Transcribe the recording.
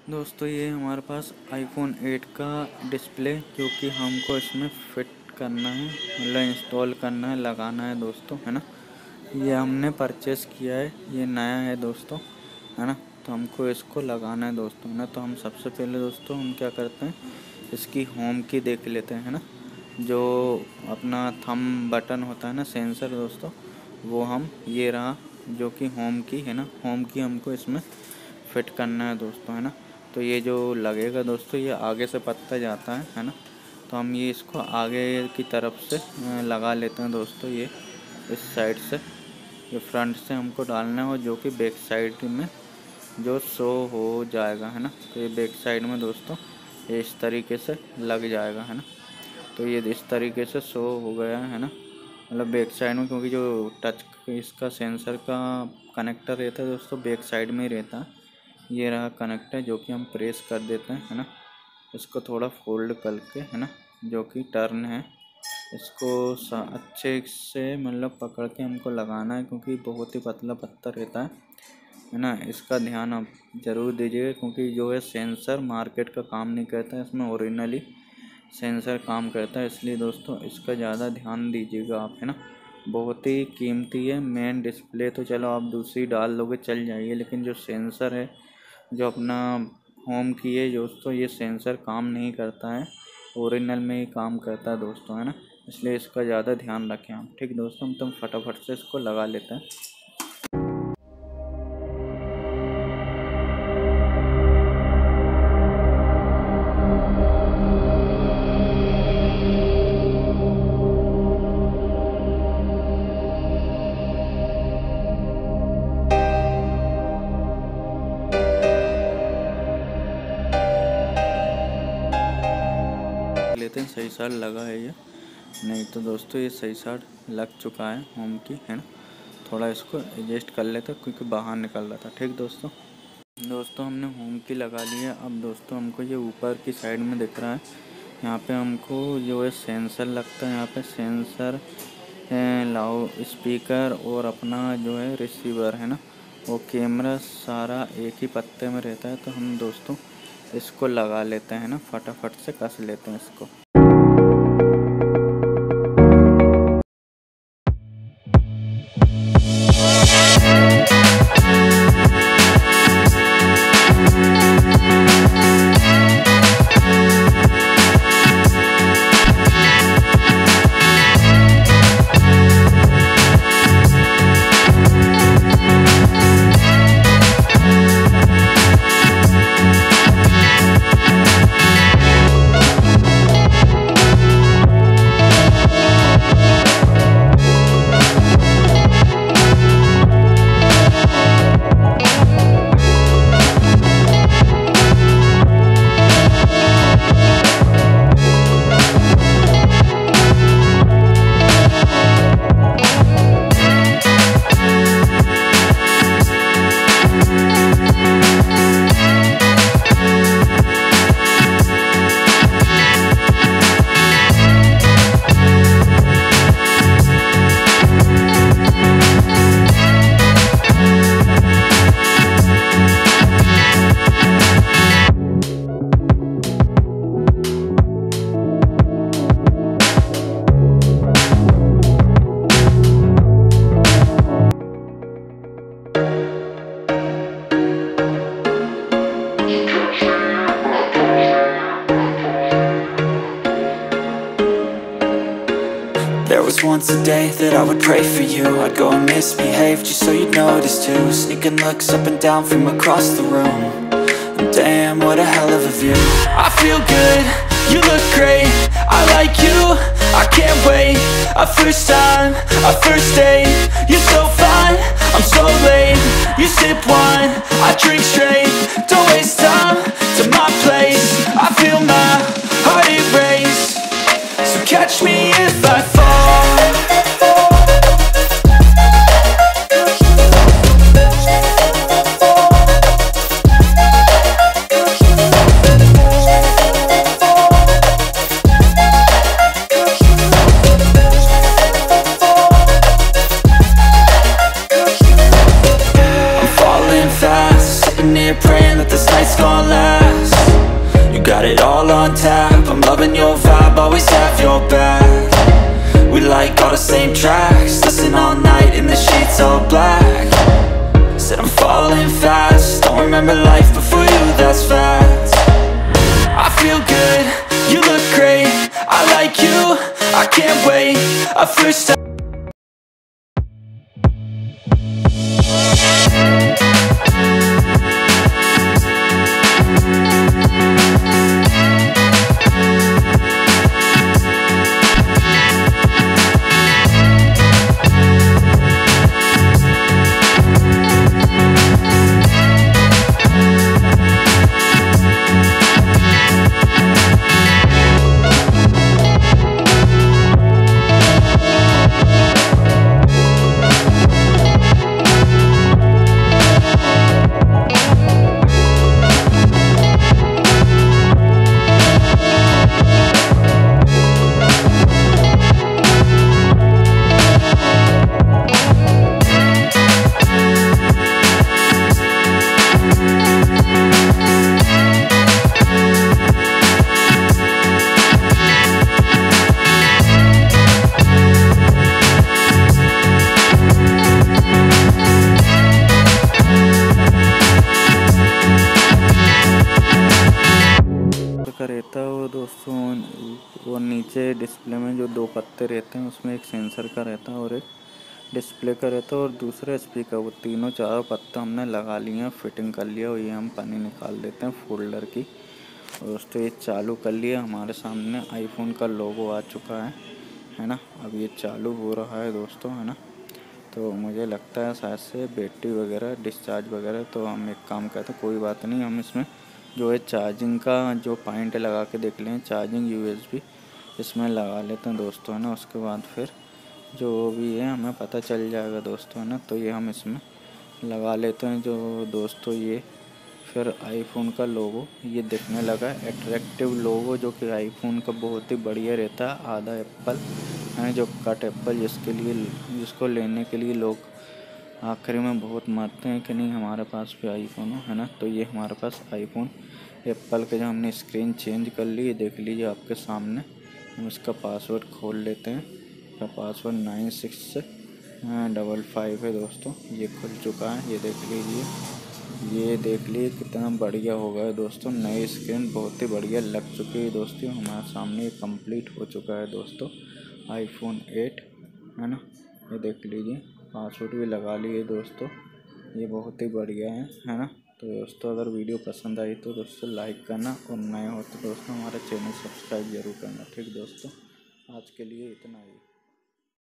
दोस्तों ये हमारे पास आईफोन 8 का डिस्प्ले जो कि हमको इसमें फिट करना है, मतलब इंस्टॉल करना है, लगाना है दोस्तों, है ना। ये हमने परचेस किया है, ये नया है दोस्तों, है ना। तो हमको इसको लगाना है दोस्तों, है ना। तो हम सबसे पहले दोस्तों हम क्या करते हैं, इसकी होम की देख लेते हैं, है ना। जो अपना थंब बटन होता है ना, सेंसर दोस्तों, वो हम ये रहा जो कि होम की है ना, होम की हमको इसमें फिट करना है दोस्तों, है ना। तो ये जो लगेगा दोस्तों, ये आगे से पत्ता जाता है ना। तो हम ये इसको आगे की तरफ से लगा लेते हैं दोस्तों। ये इस साइड से, ये फ्रंट से हमको डालना है, और जो कि बैक साइड में जो शो हो जाएगा, है ना। तो ये बैक साइड में दोस्तों ये इस तरीके से लग जाएगा, है ना। तो ये इस तरीके से शो हो गया है ना, मतलब बैक साइड में, क्योंकि जो टच इसका सेंसर का कनेक्टर रहता है दोस्तों बैक साइड में ही रहता है। ये रहा कनेक्टर जो कि हम प्रेस कर देते हैं, है ना। इसको थोड़ा फोल्ड करके, है ना, जो कि टर्न है, इसको अच्छे से मतलब पकड़ के हमको लगाना है, क्योंकि बहुत ही पतला पत्थर रहता है ना। इसका ध्यान आप ज़रूर दीजिएगा, क्योंकि जो है सेंसर मार्केट का काम नहीं करता है, इसमें ओरिजिनली सेंसर काम करता है। इसलिए दोस्तों इसका ज़्यादा ध्यान दीजिएगा आप, है ना। बहुत ही कीमती है। मेन डिस्प्ले तो चलो आप दूसरी डाल लोगे, चल जाइए, लेकिन जो सेंसर है, जो अपना होम की है दोस्तों, ये सेंसर काम नहीं करता है, ओरिजिनल में ही काम करता है दोस्तों, है ना। इसलिए इसका ज़्यादा ध्यान रखें आप। ठीक दोस्तों, तुम फटाफट से इसको लगा लेते हैं। लेते हैं सही साइड लगा है ये, नहीं तो दोस्तों ये सही साइड लग चुका है होम की, है ना। थोड़ा इसको एडजस्ट कर लेते क्योंकि बाहर निकल रहा था। ठीक दोस्तों हमने होम की लगा ली है। अब दोस्तों हमको ये ऊपर की साइड में दिख रहा है, यहाँ पे हमको जो है सेंसर लगता है, यहाँ पे सेंसर, लाउड स्पीकर और अपना जो है रिसीवर, है ना, वो कैमरा सारा एक ही पत्ते में रहता है। तो हम दोस्तों इसको लगा लेते हैं ना, फटाफट से कस लेते हैं इसको। There was once a day that I would pray for you. I'd go and misbehave just so you'd notice too. Sneaking looks up and down from across the room, and damn, what a hell of a view. I feel good, you look great, I like you, I can't wait. A first time, a first date, you're so fine, I'm so late. You sip wine, I drink straight, don't waste time to my place. I feel my heart erase, so catch me if I fall. I'm falling fast, sitting here praying that this night's gonna last. You got it all on tap, I'm loving your vibe, always have your back. We like all the same tracks, listen all night in the sheets all black. Said I'm falling fast, don't remember life before you, that's fact. I feel good, you look great, I like you, I can't wait. A first time. का रहता है वो दोस्तों, वो नीचे display में जो दो पत्ते रहते हैं उसमें एक सेंसर का रहता है और एक डिस्प्ले का रहता है और दूसरा स्पीकर। वो तीनों चारों पत्ते हमने लगा लिए हैं, फिटिंग कर लिया और ये हम पानी निकाल देते हैं फोल्डर की। और दोस्तों ये चालू कर लिया, हमारे सामने आईफोन का लोगो आ चुका है ना। अब ये चालू हो रहा है दोस्तों, है ना। तो मुझे लगता है शायद से बैटरी वगैरह डिस्चार्ज वगैरह, तो हम एक काम करते हैं, कोई बात नहीं, हम इसमें जो है चार्जिंग का जो पॉइंट लगा के देख लें, चार्जिंग यूएसबी इसमें लगा लेते हैं दोस्तों, है ना। उसके बाद फिर जो भी है हमें पता चल जाएगा दोस्तों, है ना। तो ये हम इसमें लगा लेते हैं जो दोस्तों, ये फिर आईफोन का लोगो ये दिखने लगा, अट्रैक्टिव लोगो जो कि आईफोन का बहुत ही बढ़िया रहता है। आधा एप्पल है जो कट एप्पल, जिसको लेने के लिए लोग आखिरी में बहुत मरते हैं कि नहीं हमारे पास भी आईफोन हो, है ना। तो ये हमारे पास आईफोन एप्पल के जो हमने स्क्रीन चेंज कर ली, ये देख लीजिए आपके सामने। हम इसका पासवर्ड खोल लेते हैं, इसका पासवर्ड 9655 है दोस्तों। ये खुल चुका है, ये देख लीजिए, ये देख लीजिए कितना बढ़िया हो गया है दोस्तों। नई स्क्रीन बहुत ही बढ़िया लग चुकी है दोस्तों, हमारे सामने ये कंप्लीट हो चुका है दोस्तों आईफोन 8, है ना। ये देख लीजिए, पासवर्ड भी लगा लिए दोस्तों, ये बहुत ही बढ़िया है ना। तो दोस्तों अगर वीडियो पसंद आई तो दोस्तों लाइक करना और नए हो तो दोस्तों हमारा चैनल सब्सक्राइब जरूर करना। ठीक दोस्तों, आज के लिए इतना ही।